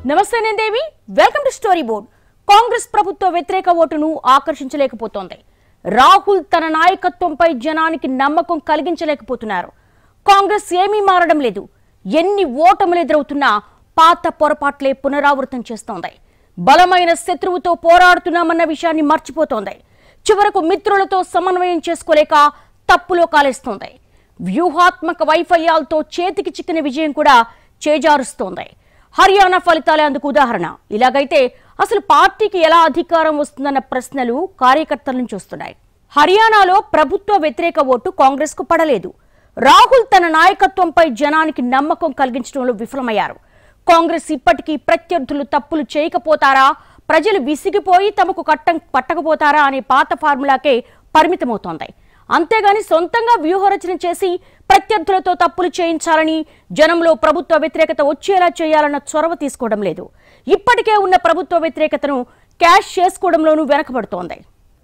నమస్తే నేను Devi welcome to story board. Congress ప్రభుత్వ వ్యతిరేక ఓటును ఆకర్షించలేకపోతోంది. రాహుల్ తన నాయకత్వంపై జనానికి నమ్మకం కలిగించలేకపోతున్నారు. కాంగ్రెస్ ఏమీ మారడం లేదు. ఎన్ని ఓటములు ఎదురవుతున్నా పాత పొరపాట్లే పునరావృతం చేస్తోంది. బలమైన శత్రువుతో పోరాడుతున్నామన్న విషయాన్ని మర్చిపోతోంది. చివరకు మిత్రులతో సమన్వయం చేసుకోలేక తప్పులో కాలేస్తోంది. వ్యూహాత్మక వైఫల్యాలతో చేతికి చిక్కిన విజయం కూడా చేజారుస్తోంది. హర్యానా ఫలితాలే అందుకు ఉదాహరణ. ఇలాగైతే అసలు పార్టీకి ఎలా అధికారం వస్తుందన్న ప్రశ్నలు కార్యకర్తల నుంచి వస్తున్నాయి. హర్యానాలో ప్రభుత్వ వ్యతిరేక ఓటు కాంగ్రెస్ కు పడలేదు. రాహుల్ తన నాయకత్వంపై జనానికి నమ్మకం కలిగించడంలో విఫలమయ్యారు. కాంగ్రెస్ ఇప్పటికీ ప్రత్యర్థులు తప్పులు చేయకపోతారా, ప్రజలు విసిగిపోయి తమకు పట్టకపోతారా అనే పాత ఫార్ములాకే పరిమితమవుతోంది. అంతేగాని సొంతంగా వ్యూహరచన చేసి ప్రత్యర్థులతో తప్పులు చేయించాలని, జనంలో ప్రభుత్వ వ్యతిరేకత వచ్చేలా చేయాలన్న చొరవ తీసుకోవడం లేదు. ఇప్పటికే ఉన్న ప్రభుత్వ వ్యతిరేకతను క్యాష్ చేసుకోవడంలోనూ వెనకబడుతోంది.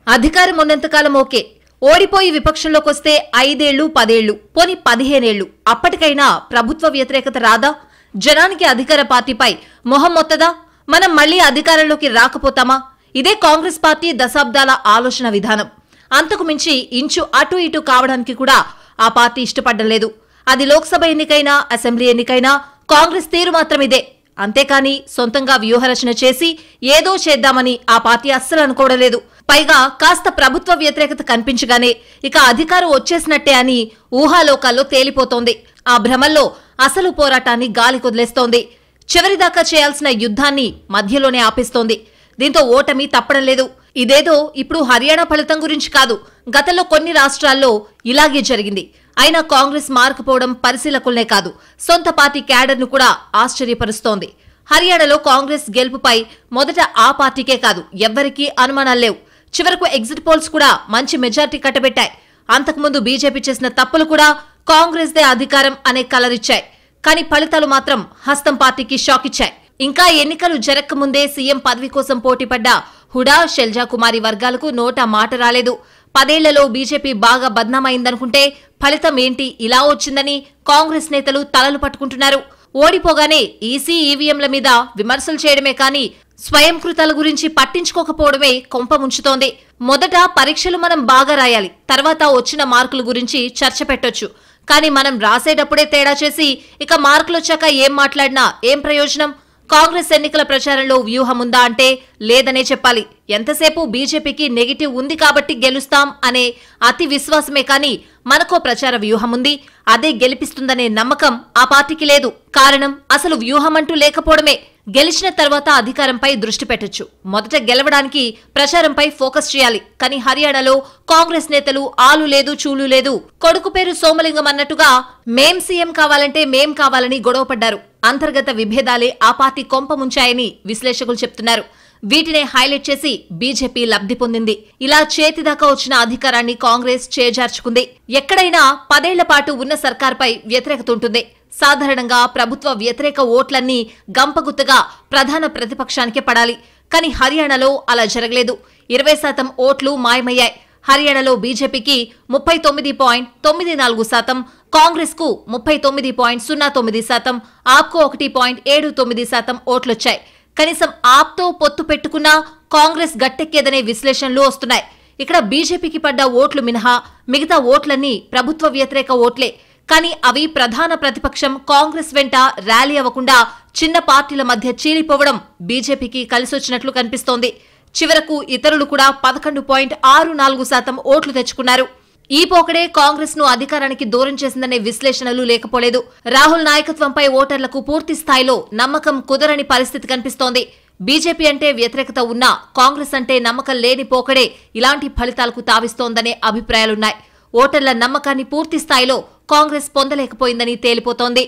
అధికారం ఉన్నంతకాలం ఓకే, ఓడిపోయి విపక్షంలోకి వస్తే 5 ఏళ్లు 10 ఏళ్లు పోని 15 ఏళ్లు అప్పటికైనా ప్రభుత్వ వ్యతిరేకత రాదా? జనానికి అధికార పార్టీపై మొహం మొత్తదా? మనం మళ్లీ అధికారంలోకి రాకపోతామా? ఇదే కాంగ్రెస్ పార్టీ దశాబ్దాల ఆలోచన విధానం. అంతకు మించి ఇంచు అటు ఇటు కావడానికి కూడా ఆ పార్టీ ఇష్టపడడం లేదు. అది లోక్సభ ఎన్నికైనా అసెంబ్లీ ఎన్నికైనా కాంగ్రెస్ తీరు మాత్రం ఇదే. అంతేకాని సొంతంగా వ్యూహరచన చేసి ఏదో చేద్దామని ఆ పార్టీ అస్సలు అనుకోవడం లేదు. పైగా కాస్త ప్రభుత్వ వ్యతిరేకత కనిపించగానే ఇక అధికారం వచ్చేసినట్టే అని ఊహాలోకాల్లో తేలిపోతోంది. ఆ భ్రమల్లో అసలు పోరాటాన్ని గాలి కొదిలేస్తోంది. చివరిదాకా చేయాల్సిన యుద్ధాన్ని మధ్యలోనే ఆపేస్తోంది. దీంతో ఓటమి తప్పడం లేదు. ఇదేదో ఇప్పుడు హర్యానా ఫలితం గురించి కాదు, గతంలో కొన్ని రాష్ట్రాల్లో ఇలాగే జరిగింది. అయినా కాంగ్రెస్ మారకపోవడం పరిశీలకులనే కాదు, సొంత పార్టీ క్యాడర్ను కూడా ఆశ్చర్యపరుస్తోంది. హర్యానాలో కాంగ్రెస్ గెలుపుపై మొదట ఆ పార్టీకే కాదు ఎవ్వరికీ అనుమానాలు లేవు. చివరకు ఎగ్జిట్ పోల్స్ కూడా మంచి మెజార్టీ కట్టబెట్టాయి. అంతకుముందు బీజేపీ చేసిన తప్పులు కూడా కాంగ్రెస్దే అధికారం అనే కలరిచ్చాయి. కానీ ఫలితాలు మాత్రం హస్తం పార్టీకి షాక్ ఇచ్చాయి. ఇంకా ఎన్నికలు జరగకముందే సీఎం పదవి కోసం పోటీపడ్డ హుడా, శైలజా కుమారి వర్గాలకు నోటా మాట రాలేదు. 10 ఏళ్లలో బీజేపీ బాగా బద్నామైందనుకుంటే ఫలితం ఏంటి ఇలా వచ్చిందని కాంగ్రెస్ నేతలు తలలు పట్టుకుంటున్నారు. ఓడిపోగానే ఈసీ, ఈవీఎంల మీద విమర్శలు చేయడమే కానీ స్వయంకృతాల గురించి పట్టించుకోకపోవడమే కొంప ముంచుతోంది. మొదట పరీక్షలు మనం బాగా రాయాలి, తర్వాత వచ్చిన మార్కుల గురించి చర్చ పెట్టొచ్చు. కానీ మనం రాసేటప్పుడే తేడా చేసి ఇక మార్కులొచ్చాక ఏం మాట్లాడినా ఏం ప్రయోజనం? కాంగ్రెస్ ఎన్నికల ప్రచారంలో వ్యూహం ఉందా అంటే లేదనే చెప్పాలి. ఎంతసేపు బీజేపీకి నెగిటివ్ ఉంది కాబట్టి గెలుస్తాం అనే అతి విశ్వాసమే కానీ మనకో ప్రచార వ్యూహం ఉంది, అదే గెలిపిస్తుందనే నమ్మకం ఆ పార్టీకి లేదు. కారణం అసలు వ్యూహమంటూ లేకపోవడమే. గెలిచిన తర్వాత అధికారంపై దృష్టి పెట్టొచ్చు, మొదట గెలవడానికి ప్రచారంపై ఫోకస్ చేయాలి. కానీ హర్యానాలో కాంగ్రెస్ నేతలు ఆలు లేదు చూలు లేదు, కొడుకు పేరు సోమలింగం అన్నట్టుగా మేం సీఎం కావాలంటే మేం కావాలని గొడవపడ్డారు. అంతర్గత విభేదాలే ఆ పార్టీ కొంప ముంచాయని విశ్లేషకులు చెప్తున్నారు. వీటినే హైలైట్ చేసి బీజేపీ లబ్ధి పొందింది. ఇలా చేతిదాకా వచ్చిన అధికారాన్ని కాంగ్రెస్ చేజార్చుకుంది. ఎక్కడైనా 10 ఏళ్ల పాటు ఉన్న సర్కార్పై వ్యతిరేకత ఉంటుంది. సాధారణంగా ప్రభుత్వ వ్యతిరేక ఓట్లన్నీ గంపగుత్తగా ప్రధాన ప్రతిపక్షానికే పడాలి. కానీ హర్యానాలో అలా జరగలేదు. 20% ఓట్లు మాయమయ్యాయి. హర్యానాలో బీజేపీకి 39.94%, కాంగ్రెస్ కు 39.09%, ఆప్కు 1.79% ఓట్లొచ్చాయి. కనీసం ఆప్తో పొత్తు పెట్టుకున్నా కాంగ్రెస్ గట్టెక్కేదనే విశ్లేషణలు వస్తున్నాయి. ఇక్కడ బీజేపీకి పడ్డ ఓట్లు మినహా మిగతా ఓట్లన్నీ ప్రభుత్వ వ్యతిరేక ఓట్లే. కానీ అవి ప్రధాన ప్రతిపక్షం కాంగ్రెస్ వెంట ర్యాలీ అవ్వకుండా చిన్న పార్టీల మధ్య చీలిపోవడం బీజేపీకి కలిసొచ్చినట్లు కనిపిస్తోంది. చివరకు ఇతరులు కూడా 11.64% ఓట్లు తెచ్చుకున్నారు. ఈ పోకడే కాంగ్రెస్ ను అధికారానికి దూరం చేసిందనే విశ్లేషణలు లేకపోలేదు. రాహుల్ నాయకత్వంపై ఓటర్లకు పూర్తి స్థాయిలో నమ్మకం కుదరని పరిస్థితి కనిపిస్తోంది. బీజేపీ అంటే వ్యతిరేకత ఉన్నా కాంగ్రెస్ అంటే నమ్మకం లేని పోకడే ఇలాంటి ఫలితాలకు తావిస్తోందనే అభిప్రాయాలున్నాయి. ఓటర్ల నమ్మకాన్ని పూర్తి స్థాయిలో కాంగ్రెస్ పొందలేకపోయిందని తేలిపోతోంది.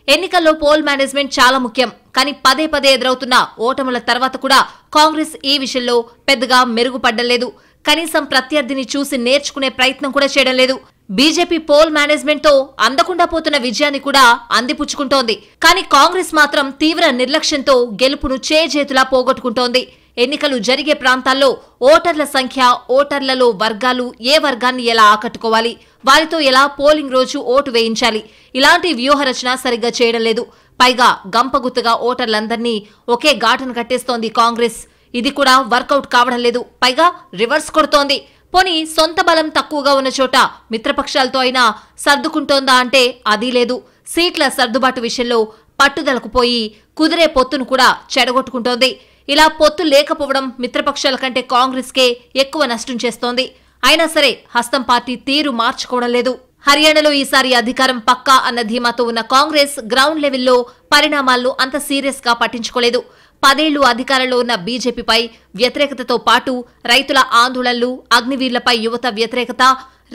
ఎన్నికల్లో పోల్ మేనేజ్మెంట్ చాలా ముఖ్యం. కానీ పదే ఎదురవుతున్న ఓటముల తర్వాత కూడా కాంగ్రెస్ ఈ విషయంలో పెద్దగా మెరుగుపడ్డం లేదు. కనీసం ప్రత్యర్థిని చూసి నేర్చుకునే ప్రయత్నం కూడా చేయడం లేదు. బీజేపీ పోల్ మేనేజ్మెంట్ తో అందకుండా పోతున్న విజయాన్ని కూడా అందిపుచ్చుకుంటోంది. కానీ కాంగ్రెస్ మాత్రం తీవ్ర నిర్లక్ష్యంతో గెలుపును చేజేతులా పోగొట్టుకుంటోంది. ఎన్నికలు జరిగే ప్రాంతాల్లో ఓటర్ల సంఖ్య, ఓటర్లలో వర్గాలు, ఏ వర్గాన్ని ఎలా ఆకట్టుకోవాలి, వారితో ఎలా పోలింగ్ రోజు ఓటు వేయించాలి, ఇలాంటి వ్యూహరచన సరిగ్గా చేయడం లేదు. పైగా గంపగుత్తగా ఓటర్లందర్నీ ఒకే ఘాటును కట్టేస్తోంది కాంగ్రెస్. ఇది కూడా వర్కౌట్ కావడం లేదు. పైగా రివర్స్ కొడుతోంది. పోనీ సొంత బలం తక్కువగా ఉన్న చోట మిత్రపక్షాలతో అయినా సర్దుకుంటోందా అంటే అదీ లేదు. సీట్ల సర్దుబాటు విషయంలో పట్టుదలకు పోయి కుదిరే పొత్తును కూడా చెడగొట్టుకుంటోంది. ఇలా పొత్తు లేకపోవడం మిత్రపక్షాల కంటే కాంగ్రెస్కే ఎక్కువ నష్టం చేస్తోంది. అయినా సరే హస్తం పార్టీ తీరు మార్చుకోవడం లేదు. హర్యానాలో ఈసారి అధికారం పక్కా అన్న ధీమాతో ఉన్న కాంగ్రెస్ గ్రౌండ్ లెవెల్లో పరిణామాలను అంత సీరియస్ గా పట్టించుకోలేదు. 10 ఏళ్లు అధికారంలో ఉన్న బీజేపీపై వ్యతిరేకతతో పాటు రైతుల ఆందోళనలు, అగ్నివీర్లపై యువత వ్యతిరేకత,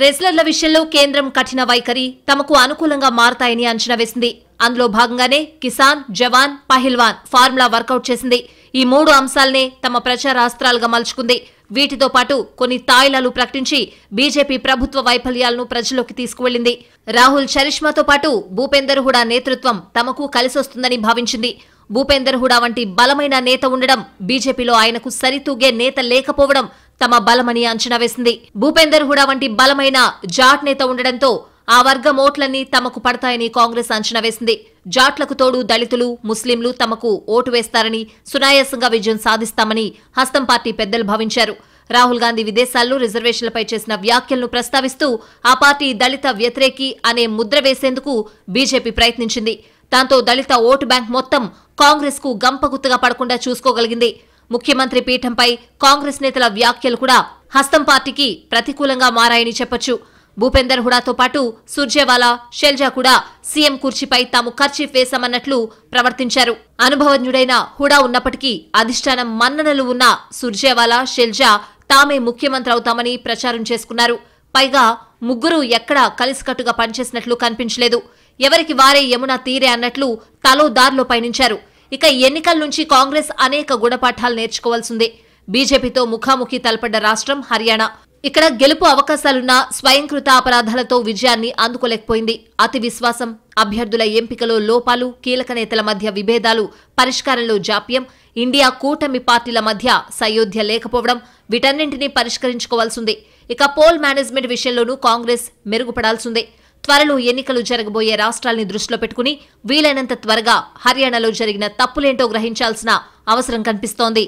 రెజ్లర్ల విషయంలో కేంద్రం కఠిన వైఖరి తమకు అనుకూలంగా మారతాయని అంచనా వేసింది. అందులో భాగంగానే కిసాన్, జవాన్, పహిల్వాన్ ఫార్ములా వర్కౌట్ చేసింది. ఈ 3 అంశాలనే తమ ప్రచారాస్త్రాలుగా మలుచుకుంది. వీటితో పాటు కొన్ని తాయిలాలు ప్రకటించి బీజేపీ ప్రభుత్వ వైఫల్యాలను ప్రజల్లోకి తీసుకువెళ్లింది. రాహుల్ చరిష్మాతో పాటు భూపేందర్ హుడా నేతృత్వం తమకు కలిసొస్తుందని భావించింది. భూపేందర్ హుడా వంటి బలమైన నేత ఉండడం, బీజేపీలో ఆయనకు సరితూగే నేత లేకపోవడం తమ బలమని అంచనా వేసింది. భూపేందర్ హుడా వంటి బలమైన జాట్ నేత ఉండడంతో ఆ వర్గం ఓట్లన్నీ తమకు పడతాయని కాంగ్రెస్ అంచనా వేసింది. జాట్లకు తోడు దళితులు, ముస్లింలు తమకు ఓటు వేస్తారని, సునాయాసంగా విజయం సాధిస్తామని హస్తం పార్టీ పెద్దలు భావించారు. రాహుల్ గాంధీ విదేశాల్లో రిజర్వేషన్లపై చేసిన వ్యాఖ్యలను ప్రస్తావిస్తూ ఆ పార్టీ దళిత వ్యతిరేకి అనే ముద్ర వేసేందుకు బీజేపీ ప్రయత్నించింది. దాంతో దళిత ఓటు బ్యాంక్ మొత్తం కాంగ్రెస్ కు గంపగుత్తగా పడకుండా చూసుకోగలిగింది. ముఖ్యమంత్రి పీఠంపై కాంగ్రెస్ నేతల వ్యాఖ్యలు కూడా హస్తం పార్టీకి ప్రతికూలంగా మారాయని చెప్పొచ్చు. భూపేందర్ హుడాతో పాటు సుర్జేవాలా, షెల్జా కూడా సీఎం కుర్చీపై తాము కర్చీఫ్ వేశామన్నట్లు ప్రవర్తించారు. అనుభవజ్ఞుడైన హుడా ఉన్నప్పటికీ అధిష్టానం మన్ననలు ఉన్న సుర్జేవాలా, షెల్జా తామే ముఖ్యమంత్రి అవుతామని ప్రచారం చేసుకున్నారు. పైగా ముగ్గురు ఎక్కడా కలిసికట్టుగా పనిచేసినట్లు కనిపించలేదు. ఎవరికి వారే యమునా తీరే అన్నట్లు తలో దారిలో పయనించారు. ఇక ఎన్నికల నుంచి కాంగ్రెస్ అనేక గుణపాఠాలు నేర్చుకోవాల్సిందే. బీజేపీతో ముఖాముఖి తలపడ్డ రాష్ట్రం హర్యానా. ఇక్కడ గెలుపు అవకాశాలున్న స్వయంకృత అపరాధాలతో విజయాన్ని అందుకోలేకపోయింది. అతి విశ్వాసం, అభ్యర్థుల ఎంపికలో లోపాలు, కీలక నేతల మధ్య విభేదాలు, పరిష్కారంలో జాప్యం, ఇండియా కూటమి పార్టీల మధ్య సయోధ్య లేకపోవడం, వీటన్నింటినీ పరిష్కరించుకోవాల్సిందే. ఇక పోల్ మేనేజ్మెంట్ విషయంలోనూ కాంగ్రెస్ మెరుగుపడాల్సిందే. త్వరలో ఎన్నికలు జరగబోయే రాష్ట్రాల్ని దృష్టిలో పెట్టుకుని వీలైనంత త్వరగా హర్యానాలో జరిగిన తప్పులేంటో గ్రహించాల్సిన అవసరం కనిపిస్తోంది.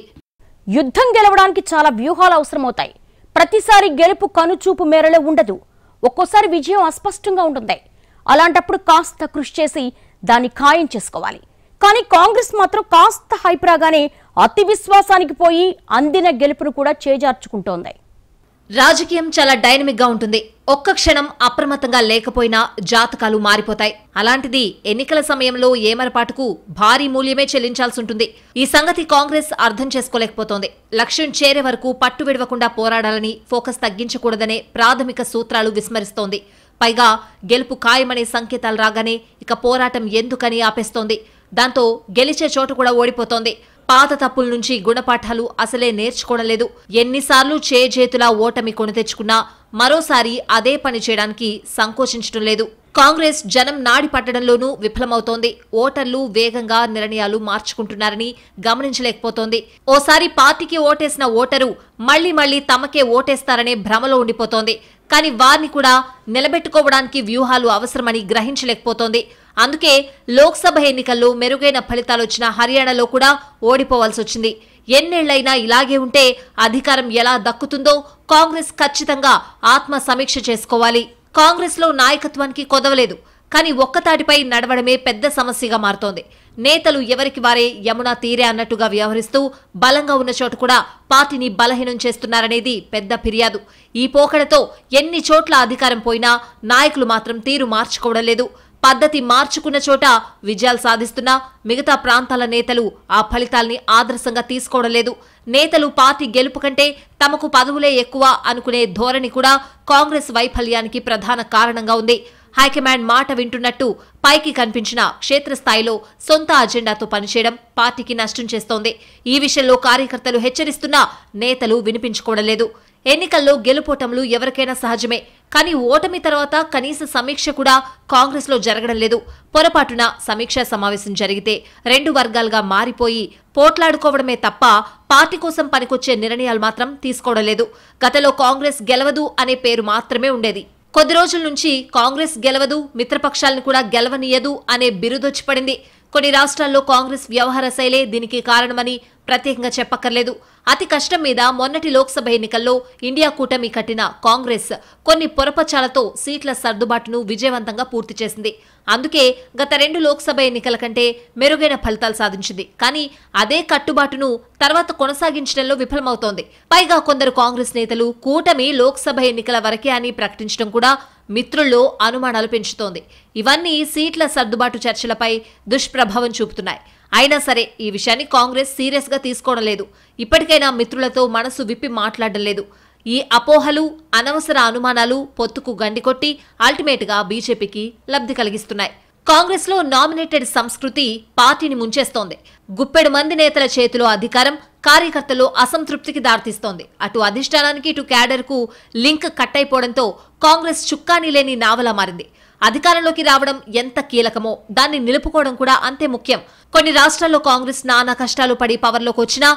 యుద్ధం గెలవడానికి చాలా వ్యూహాలు అవసరమవుతాయి. ప్రతిసారి గెలుపు కనుచూపు మేరలో ఉండదు. ఒక్కోసారి విజయం అస్పష్టంగా ఉంటుంది. అలాంటప్పుడు కాస్త కృషి చేసి దాన్ని ఖాయం చేసుకోవాలి. కానీ కాంగ్రెస్ మాత్రం కాస్త హైప్ రాగానే అతి విశ్వాసానికి పోయి అందిన గెలుపును కూడా చేజార్చుకుంటోంది. రాజకీయం చాలా డైనమిక్ గా ఉంటుంది. ఒక్క క్షణం అప్రమత్తంగా లేకపోయినా జాతకాలు మారిపోతాయి. అలాంటిది ఎన్నికల సమయంలో ఏమరపాటుకు భారీ మూల్యమే చెల్లించాల్సి ఉంటుంది. ఈ సంగతి కాంగ్రెస్ అర్థం చేసుకోలేకపోతోంది. లక్ష్యం చేరే వరకు పట్టు విడవకుండా పోరాడాలని, ఫోకస్ తగ్గించకూడదనే ప్రాథమిక సూత్రాలు విస్మరిస్తోంది. పైగా గెలుపు ఖాయమనే సంకేతాలు రాగానే ఇక పోరాటం ఎందుకని ఆపేస్తోంది. దాంతో గెలిచే చోటు కూడా ఓడిపోతోంది. పాత తప్పుల నుంచి గుణపాఠాలు అసలే నేర్చుకోవడం లేదు. ఎన్నిసార్లు చేతులా ఓటమి కొని తెచ్చుకున్నా మరోసారి అదే పని చేయడానికి సంకోచించడం లేదు. కాంగ్రెస్ జనం నాడి పట్టడంలోనూ విఫలమవుతోంది. ఓటర్లు వేగంగా నిర్ణయాలు మార్చుకుంటున్నారని గమనించలేకపోతోంది. ఓసారి పార్టీకి ఓటేసిన ఓటరు మళ్లీ తమకే ఓటేస్తారనే భ్రమలో ఉండిపోతోంది. కానీ వారిని కూడా నిలబెట్టుకోవడానికి వ్యూహాలు అవసరమని గ్రహించలేకపోతోంది. అందుకే లోక్సభ ఎన్నికల్లో మెరుగైన ఫలితాలొచ్చిన హర్యానాలో కూడా ఓడిపోవాల్సి వచ్చింది. ఎన్నేళ్లైనా ఇలాగే ఉంటే అధికారం ఎలా దక్కుతుందో కాంగ్రెస్ ఖచ్చితంగా ఆత్మ సమీక్ష చేసుకోవాలి. కాంగ్రెస్ లో నాయకత్వానికి కొదవలేదు. కానీ ఒక్కతాటిపై నడవడమే పెద్ద సమస్యగా మారుతోంది. నేతలు ఎవరికి వారే యమునా తీరే అన్నట్టుగా వ్యవహరిస్తూ బలంగా ఉన్న చోట కూడా పార్టీని బలహీనం చేస్తున్నారనేది పెద్ద ఫిర్యాదు. ఈ పోకడతో ఎన్ని చోట్ల అధికారం పోయినా నాయకులు మాత్రం తీరు మార్చుకోవడం లేదు. పద్ధతి మార్చుకున్న చోట విజయాలు సాధిస్తున్నా మిగతా ప్రాంతాల నేతలు ఆ ఫలితాల్ని ఆదర్శంగా తీసుకోవడం లేదు. నేతలు పార్టీ గెలుపు కంటే తమకు పదవులే ఎక్కువ అనుకునే ధోరణి కూడా కాంగ్రెస్ వైఫల్యానికి ప్రధాన కారణంగా ఉంది. హైకమాండ్ మాట వింటున్నట్టు పైకి కనిపించిన క్షేత్రస్థాయిలో సొంత అజెండాతో పనిచేయడం పార్టీకి నష్టం చేస్తోంది. ఈ విషయంలో కార్యకర్తలు హెచ్చరిస్తున్నా నేతలు వినిపించుకోవడం లేదు. ఎన్నికల్లో గెలుపోటములు ఎవరికైనా సహజమే. కానీ ఓటమి తర్వాత కనీస సమీక్ష కూడా కాంగ్రెస్ లో జరగడం లేదు. పొరపాటున సమీక్షా సమావేశం జరిగితే 2 వర్గాలుగా మారిపోయి పోట్లాడుకోవడమే తప్ప పార్టీ కోసం పనికొచ్చే నిర్ణయాలు మాత్రం తీసుకోవడం లేదు. గతంలో కాంగ్రెస్ గెలవదు అనే పేరు మాత్రమే ఉండేది. కొద్ది రోజుల నుంచి కాంగ్రెస్ గెలవదు, మిత్రపక్షాలను కూడా గెలవనీయదు అనే బిరుదొచ్చి పడింది. కొన్ని రాష్ట్రాల్లో కాంగ్రెస్ వ్యవహార శైలే దీనికి కారణమని ప్రత్యేకంగా చెప్పక్కర్లేదు. అతి కష్టం మీద మొన్నటి లోక్సభ ఎన్నికల్లో ఇండియా కూటమి కట్టిన కాంగ్రెస్ కొన్ని పొరపచాలతో సీట్ల సర్దుబాటును విజయవంతంగా పూర్తి చేసింది. అందుకే గత 2 లోక్సభ ఎన్నికల కంటే మెరుగైన ఫలితాలు సాధించింది. కానీ అదే కట్టుబాటును తర్వాత కొనసాగించడంలో విఫలమవుతోంది. పైగా కొందరు కాంగ్రెస్ నేతలు కూటమి లోక్సభ ఎన్నికల వరకే అని ప్రకటించడం కూడా మిత్రుల్లో అనుమానాలు పెంచుతోంది. ఇవన్నీ సీట్ల సర్దుబాటు చర్చలపై దుష్ప్రభావం చూపుతున్నాయి. అయినా సరే ఈ విషయాన్ని కాంగ్రెస్ సీరియస్ గా తీసుకోవడం లేదు. ఇప్పటికైనా మిత్రులతో మనసు విప్పి మాట్లాడడం లేదు. ఈ అపోహలు, అనవసర అనుమానాలు పొత్తుకు గండికొట్టి అల్టిమేట్ గా బీజేపీకి లబ్ధి కలిగిస్తున్నాయి. కాంగ్రెస్ లో నామినేటెడ్ సంస్కృతి పార్టీని ముంచేస్తోంది. గుప్పెడు మంది నేతల చేతిలో అధికారం కార్యకర్తల్లో అసంతృప్తికి దారితీస్తోంది. అటు అధిష్టానానికి ఇటు క్యాడర్ కు లింక్ కట్ అయిపోవడంతో కాంగ్రెస్ చుక్కాని లేని నావలా మారింది. అధికారంలోకి రావడం ఎంత కీలకమో దాన్ని నిలుపుకోవడం కూడా అంతే ముఖ్యం. కొన్ని రాష్ట్రాల్లో కాంగ్రెస్ నానా కష్టాలు పడి పవర్లోకి వచ్చినా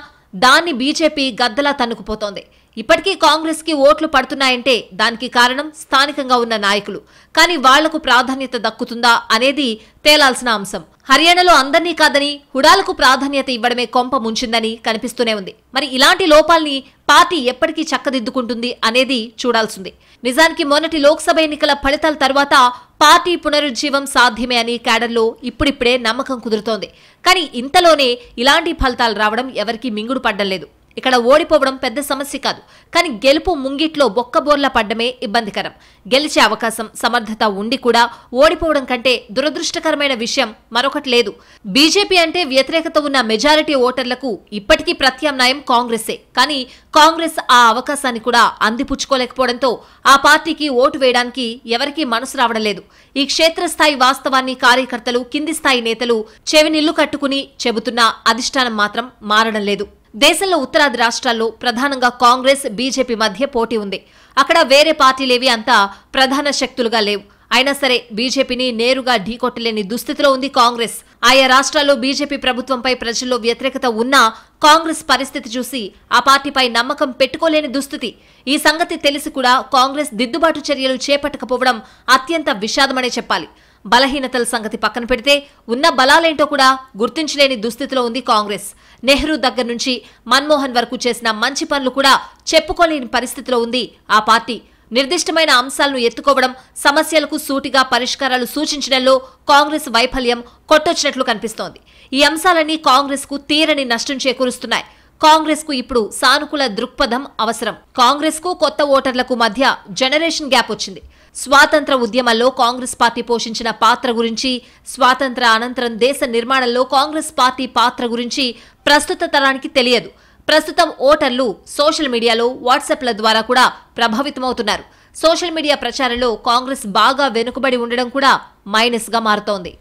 దాన్ని బీజేపీ గద్దలా తన్నుకుపోతోంది. ఇప్పటికీ కాంగ్రెస్ కి ఓట్లు పడుతున్నాయంటే దానికి కారణం స్థానికంగా ఉన్న నాయకులు. కానీ వాళ్లకు ప్రాధాన్యత దక్కుతుందా అనేది తేలాల్సిన అంశం. హర్యానాలో అందర్నీ కాదని హుడాలకు ప్రాధాన్యత ఇవ్వడమే కొంప ముంచిందని కనిపిస్తూనే ఉంది. మరి ఇలాంటి లోపాల్ని పార్టీ ఎప్పటికీ చక్కదిద్దుకుంటుంది అనేది చూడాల్సింది. నిజానికి మొన్నటి లోక్సభ ఎన్నికల ఫలితాల తర్వాత పార్టీ పునరుజ్జీవం సాధ్యమే అని క్యాడర్లో ఇప్పుడిప్పుడే నమ్మకం కుదురుతోంది. కానీ ఇంతలోనే ఇలాంటి ఫలితాలు రావడం ఎవరికీ మింగుడు పడ్డం లేదు. ఇక్కడ ఓడిపోవడం పెద్ద సమస్య కాదు. కానీ గెలుపు ముంగిట్లో బొక్కబోర్లా పడ్డమే ఇబ్బందికరం. గెలిచే అవకాశం, సమర్థత ఉండి కూడా ఓడిపోవడం కంటే దురదృష్టకరమైన విషయం మరొకటి లేదు. బీజేపీ అంటే వ్యతిరేకత ఉన్న మెజారిటీ ఓటర్లకు ఇప్పటికీ ప్రత్యామ్నాయం కాంగ్రెసే. కానీ కాంగ్రెస్ ఆ అవకాశాన్ని కూడా అందిపుచ్చుకోలేకపోవడంతో ఆ పార్టీకి ఓటు వేయడానికి ఎవరికీ మనసు రావడం లేదు. ఈ క్షేత్రస్థాయి వాస్తవాన్ని కార్యకర్తలు, కింది స్థాయి నేతలు చెవినిల్లు కట్టుకుని చెబుతున్నా అధిష్టానం మాత్రం మారడం లేదు. దేశంలో ఉత్తరాది రాష్ట్రాల్లో ప్రధానంగా కాంగ్రెస్, బీజేపీ మధ్య పోటీ ఉంది. అక్కడ వేరే పార్టీలేవి అంతా ప్రధాన శక్తులుగా లేవు. అయినా సరే బీజేపీని నేరుగా ఢీకొట్టలేని దుస్థితిలో ఉంది కాంగ్రెస్. ఆయా రాష్ట్రాల్లో బీజేపీ ప్రభుత్వంపై ప్రజల్లో వ్యతిరేకత ఉన్నా కాంగ్రెస్ పరిస్థితి చూసి ఆ పార్టీపై నమ్మకం పెట్టుకోలేని దుస్థితి. ఈ సంగతి తెలిసి కూడా కాంగ్రెస్ దిద్దుబాటు చర్యలు చేపట్టకపోవడం అత్యంత విషాదమనే చెప్పాలి. బలహీనతల సంగతి పక్కన పెడితే ఉన్న బలాలేంటో కూడా గుర్తించలేని దుస్థితిలో ఉంది కాంగ్రెస్. నెహ్రూ దగ్గర నుంచి మన్మోహన్ వరకు చేసిన మంచి పనులు కూడా చెప్పుకోలేని పరిస్థితిలో ఉంది ఆ పార్టీ. నిర్దిష్టమైన అంశాలను ఎత్తుకోవడం, సమస్యలకు సూటిగా పరిష్కారాలు సూచించడంలో కాంగ్రెస్ వైఫల్యం కొట్టొచ్చినట్లు కనిపిస్తోంది. ఈ అంశాలన్నీ కాంగ్రెస్ కు తీరని నష్టం చేకూరుస్తున్నాయి. కాంగ్రెస్ కు ఇప్పుడు సానుకూల దృక్పథం అవసరం. కాంగ్రెస్ కు కొత్త ఓటర్లకు మధ్య జనరేషన్ గ్యాప్ వచ్చింది. స్వాతంత్ర ఉద్యమంలో కాంగ్రెస్ పార్టీ పోషించిన పాత్ర గురించి, స్వాతంత్ర అనంతరం దేశ నిర్మాణంలో కాంగ్రెస్ పార్టీ పాత్ర గురించి ప్రస్తుత తరానికి తెలియదు. ప్రస్తుతం ఓటర్లు సోషల్ మీడియాలో, వాట్సాప్ల ద్వారా కూడా ప్రభావితమవుతున్నారు. సోషల్ మీడియా ప్రచారంలో కాంగ్రెస్ బాగా వెనుకబడి ఉండడం కూడా మైనస్ గా మారుతోంది.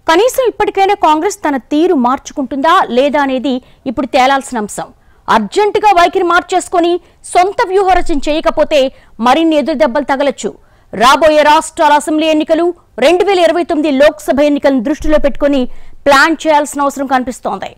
కనీసం ఇప్పటికైనా కాంగ్రెస్ తన తీరు మార్చుకుంటుందా లేదా అనేది ఇప్పుడు తేలాల్సిన అంశం. అర్జెంటుగా వైఖరి మార్చేసుకుని సొంత వ్యూహరచన చేయకపోతే మరిన్ని ఎదురు దెబ్బలు తగలొచ్చు. రాబోయే రాష్ట్రాల అసెంబ్లీ ఎన్నికలు, 2029 లోక్సభ ఎన్నికలను దృష్టిలో పెట్టుకుని ప్లాన్ చేయాల్సిన అవసరం కనిపిస్తోంది.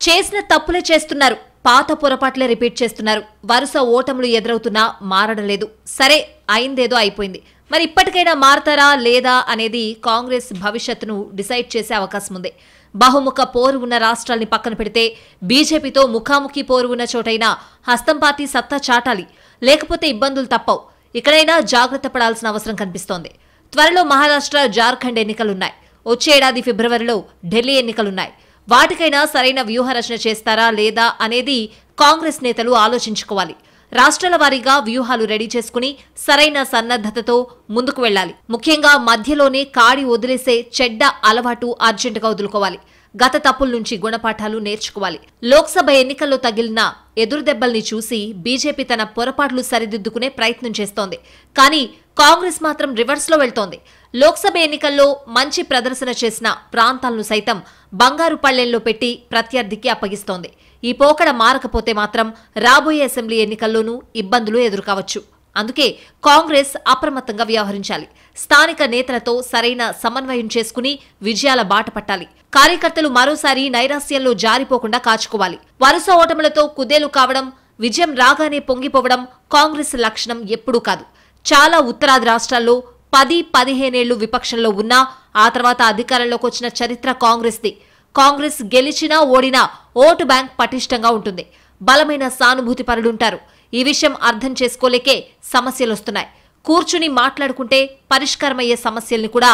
చేసిన తప్పులే చేస్తున్నారు, పాత పొరపాట్లే రిపీట్ చేస్తున్నారు. వరుస ఓటములు ఎదురవుతున్నా మారడం లేదు. సరే, అయిందేదో అయిపోయింది. మరి ఇప్పటికైనా మారతారా లేదా అనేది కాంగ్రెస్ భవిష్యత్తును డిసైడ్ చేసే అవకాశం ఉంది. బహుముఖ పోరు ఉన్న రాష్ట్రాల్ని పక్కన పెడితే బీజేపీతో ముఖాముఖి పోరు ఉన్న చోటైనా హస్తం పార్టీ సత్తా చాటాలి. లేకపోతే ఇబ్బందులు తప్పవు. ఇక్కడైనా జాగ్రత్త పడాల్సిన అవసరం కనిపిస్తోంది. త్వరలో మహారాష్ట్ర, జార్ఖండ్ ఎన్నికలున్నాయి. వచ్చే ఏడాది ఫిబ్రవరిలో ఢిల్లీ ఎన్నికలున్నాయి. వాటికైనా సరైన వ్యూహరచన చేస్తారా లేదా అనేది కాంగ్రెస్ నేతలు ఆలోచించుకోవాలి. రాష్ట్రాల వారీగా వ్యూహాలు రెడీ చేసుకుని సరైన సన్నద్ధతతో ముందుకు వెళ్లాలి. ముఖ్యంగా మధ్యలోనే కాడి వదిలేసే చెడ్డ అలవాటు అర్జెంటుగా వదులుకోవాలి. గత తప్పుల నుంచి గుణపాఠాలు నేర్చుకోవాలి. లోక్సభ ఎన్నికల్లో తగిలిన ఎదురుదెబ్బల్ని చూసి బీజేపీ తన పొరపాట్లు సరిదిద్దుకునే ప్రయత్నం చేస్తోంది. కానీ కాంగ్రెస్ మాత్రం రివర్స్ లో వెళ్తోంది. లోక్సభ ఎన్నికల్లో మంచి ప్రదర్శన చేసిన ప్రాంతాలను సైతం బంగారు పళ్లెంలో పెట్టి ప్రత్యర్థికి అప్పగిస్తోంది. ఈ పోకడ మారకపోతే మాత్రం రాబోయే అసెంబ్లీ ఎన్నికల్లోనూ ఇబ్బందులు ఎదురుకావచ్చు. అందుకే కాంగ్రెస్ అప్రమత్తంగా వ్యవహరించాలి. స్థానిక నేతలతో సరైన సమన్వయం చేసుకుని విజయాల బాట పట్టాలి. కార్యకర్తలు మరోసారి నైరాస్యంలో జారిపోకుండా కాచుకోవాలి. వరుస ఓటములతో కుదేలు కావడం, విజయం రాగానే పొంగిపోవడం కాంగ్రెస్ లక్షణం ఎప్పుడూ కాదు. చాలా ఉత్తరాది రాష్ట్రాల్లో 10-15 ఏళ్లు విపక్షంలో ఉన్నా ఆ తర్వాత అధికారంలోకి వచ్చిన చరిత్ర కాంగ్రెస్ది. కాంగ్రెస్ గెలిచినా ఓడినా ఓటు బ్యాంక్ పటిష్టంగా ఉంటుంది. బలమైన సానుభూతి పరులుంటారు. ఈ విషయం అర్థం చేసుకోలేకే సమస్యలొస్తున్నాయి. కూర్చుని మాట్లాడుకుంటే పరిష్కారమయ్యే సమస్యల్ని కూడా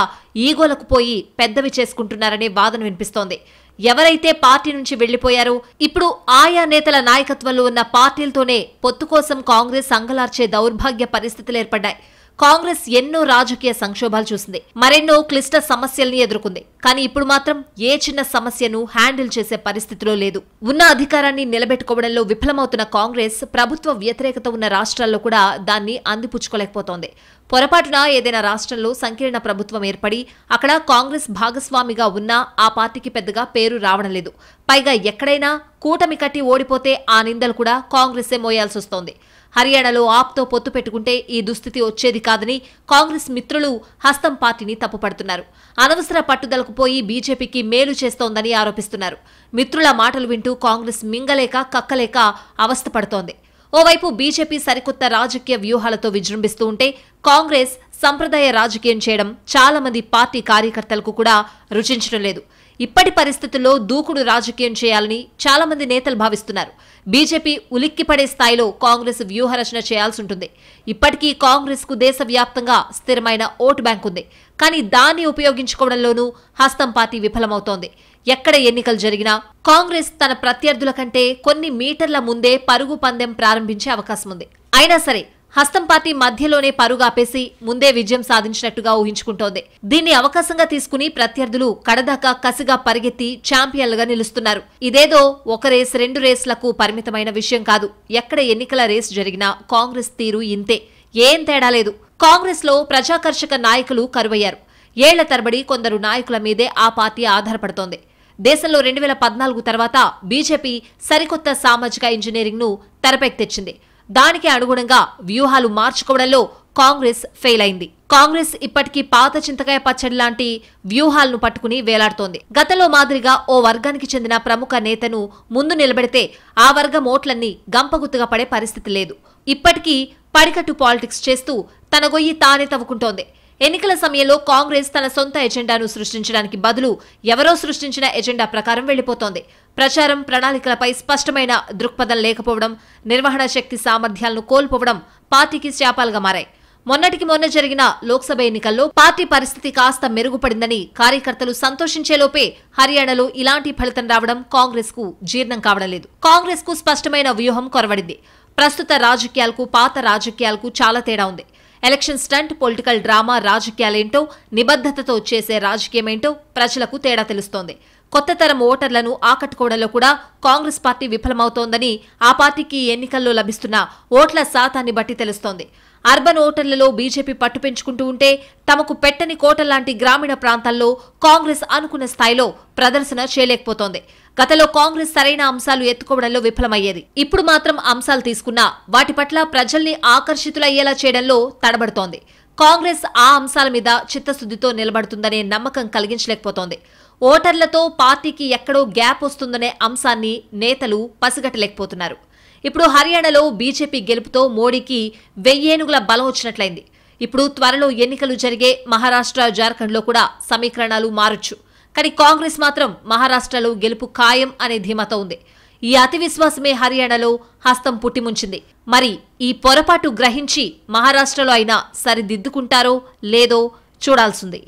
ఈగోలకు పోయి పెద్దవి చేసుకుంటున్నారనే వాదన వినిపిస్తోంది. ఎవరైతే పార్టీ నుంచి వెళ్లిపోయారో ఇప్పుడు ఆయా నేతల నాయకత్వంలో ఉన్న పార్టీలతోనే పొత్తు కోసం కాంగ్రెస్ అంగలార్చే దౌర్భాగ్య పరిస్థితులు ఏర్పడ్డాయి. కాంగ్రెస్ ఎన్నో రాజకీయ సంక్షోభాలు చూసింది, మరెన్నో క్లిష్ట సమస్యల్ని ఎదుర్కొంది. కానీ ఇప్పుడు మాత్రం ఏ చిన్న సమస్యను హ్యాండిల్ చేసే పరిస్థితిలో లేదు. ఉన్న అధికారాన్ని నిలబెట్టుకోవడంలో విఫలమవుతున్న కాంగ్రెస్ ప్రభుత్వ వ్యతిరేకత ఉన్న రాష్ట్రాల్లో కూడా దాన్ని అందిపుచ్చుకోలేకపోతోంది. పొరపాటున ఏదైనా రాష్ట్రంలో సంకీర్ణ ప్రభుత్వం ఏర్పడి అక్కడ కాంగ్రెస్ భాగస్వామిగా ఉన్నా ఆ పార్టీకి పెద్దగా పేరు రావడం లేదు. పైగా ఎక్కడైనా కూటమి కట్టి ఓడిపోతే ఆ నిందలు కూడా కాంగ్రెసే మోయాల్సి వస్తోంది. హర్యానాలో ఆప్తో పొత్తు పెట్టుకుంటే ఈ దుస్థితి వచ్చేది కాదని కాంగ్రెస్ మిత్రులు హస్తం పార్టీని తప్పుపడుతున్నారు. అనవసర పట్టుదలకు పోయి బీజేపీకి మేలు చేస్తోందని ఆరోపిస్తున్నారు. మిత్రుల మాటలు వింటూ కాంగ్రెస్ మింగలేక కక్కలేక అవస్థపడుతోంది. ఓవైపు బీజేపీ సరికొత్త రాజకీయ వ్యూహాలతో విజృంభిస్తూ ఉంటే కాంగ్రెస్ సంప్రదాయ రాజకీయం చేయడం చాలా మంది పార్టీ కార్యకర్తలకు కూడా రుచించడం లేదు. ఇప్పటి పరిస్థితుల్లో దూకుడు రాజకీయం చేయాలని చాలా మంది నేతలు భావిస్తున్నారు. బీజేపీ ఉలిక్కిపడే స్థాయిలో కాంగ్రెస్ వ్యూహరచన చేయాల్సి ఉంటుంది. ఇప్పటికీ కాంగ్రెస్ కు దేశవ్యాప్తంగా స్థిరమైన ఓటు బ్యాంక్ ఉంది. కానీ దాన్ని ఉపయోగించుకోవడంలోనూ హస్తం పార్టీ విఫలమవుతోంది. ఎక్కడ ఎన్నికలు జరిగినా కాంగ్రెస్ తన ప్రత్యర్థుల కంటే కొన్ని మీటర్ల ముందే పరుగు పందెం ప్రారంభించే అవకాశం ఉంది. అయినా సరే హస్తం పార్టీ మధ్యలోనే పరుగాపేసి ముందే విజయం సాధించినట్టుగా ఊహించుకుంటోంది. దీన్ని అవకాశంగా తీసుకుని ప్రత్యర్థులు కడదాకా కసిగా పరిగెత్తి ఛాంపియన్లుగా నిలుస్తున్నారు. ఇదేదో ఒక రేస్ 2 రేస్లకు పరిమితమైన విషయం కాదు. ఎక్కడ ఎన్నికల రేస్ జరిగినా కాంగ్రెస్ తీరు ఇంతే, ఏం తేడా లేదు. కాంగ్రెస్ లో ప్రజాకర్షక నాయకులు కరువయ్యారు. ఏళ్ల తరబడి కొందరు నాయకుల మీదే ఆ పార్టీ ఆధారపడుతోంది. దేశంలో 2014 తర్వాత బీజేపీ సరికొత్త సామాజిక ఇంజనీరింగ్ ను తెరపైకి తెచ్చింది. దానికి అనుగుణంగా వ్యూహాలు మార్చుకోవడంలో కాంగ్రెస్ ఫెయిల్ అయింది. కాంగ్రెస్ ఇప్పటికీ పాత చింతకాయ పచ్చడి లాంటి వ్యూహాలను పట్టుకుని వేలాడుతోంది. గతంలో మాదిరిగా ఓ వర్గానికి చెందిన ప్రముఖ నేతను ముందు నిలబెడితే ఆ వర్గం ఓట్లన్నీ గంపగుత్తుగా పడే పరిస్థితి లేదు. ఇప్పటికీ పడికట్టు పాలిటిక్స్ చేస్తూ తన గొయ్యి తానే తవ్వుకుంటోంది. ఎన్నికల సమయంలో కాంగ్రెస్ తన సొంత ఎజెండాను సృష్టించడానికి బదులు ఎవరో సృష్టించిన ఎజెండా ప్రకారం వెళ్లిపోతోంది. ప్రచారం ప్రణాళికలపై స్పష్టమైన దృక్పథం లేకపోవడం, నిర్వహణ శక్తి సామర్థ్యాలను కోల్పోవడం పార్టీకి శాపాలుగా మారాయి. మొన్నటికి మొన్న జరిగిన లోక్సభ ఎన్నికల్లో పార్టీ పరిస్థితి కాస్త మెరుగుపడిందని కార్యకర్తలు సంతోషించేలోపే హర్యానాలో ఇలాంటి ఫలితం రావడం కాంగ్రెస్ కు జీర్ణం కావడం లేదు. కాంగ్రెస్ కు స్పష్టమైన వ్యూహం కొరవడింది. ప్రస్తుత రాజకీయాలకు పాత రాజకీయాలకు చాలా తేడా ఉంది. ఎలక్షన్ స్టంట్, పొలిటికల్ డ్రామా రాజకీయాలేంటో, నిబద్ధతతో చేసే రాజకీయమేంటో ప్రజలకు తేడా తెలుస్తోంది. కొత్త తరం ఓటర్లను ఆకట్టుకోవడంలో కూడా కాంగ్రెస్ పార్టీ విఫలమవుతోందని ఆ పార్టీకి ఎన్నికల్లో లభిస్తున్న ఓట్ల శాతాన్ని బట్టి తెలుస్తోంది. అర్బన్ ఓటర్లలో బీజేపీ పట్టు పెంచుకుంటూ ఉంటే తమకు పెట్టని కోటల్లాంటి గ్రామీణ ప్రాంతాల్లో కాంగ్రెస్ అనుకున్న స్థాయిలో ప్రదర్శన చేయలేకపోతోంది. గతంలో కాంగ్రెస్ సరైన అంశాలు ఎత్తుకోవడంలో విఫలమయ్యేది. ఇప్పుడు మాత్రం అంశాలు తీసుకున్నా వాటి పట్ల ప్రజల్ని ఆకర్షితులయ్యేలా చేయడంలో తడబడుతోంది. కాంగ్రెస్ ఆ అంశాల మీద చిత్తశుద్ధితో నిలబడుతుందనే నమ్మకం కలిగించలేకపోతోంది. ఓటర్లతో పార్టీకి ఎక్కడో గ్యాప్ వస్తుందనే అంశాన్ని నేతలు పసిగట్టలేకపోతున్నారు. ఇప్పుడు హర్యానాలో బీజేపీ గెలుపుతో మోడీకి 1000 ఏనుగుల బలం వచ్చినట్లయింది. ఇప్పుడు త్వరలో ఎన్నికలు జరిగే మహారాష్ట్ర, జార్ఖండ్లో కూడా సమీకరణాలు మారొచ్చు. కానీ కాంగ్రెస్ మాత్రం మహారాష్ట్రలో గెలుపు ఖాయం అనే ధీమాతో ఉంది. ఈ అతి విశ్వాసమే హర్యానాలో హస్తం పుట్టిముంచింది. మరి ఈ పొరపాటు గ్రహించి మహారాష్ట్రలో అయినా సరిదిద్దుకుంటారో లేదో చూడాల్సింది.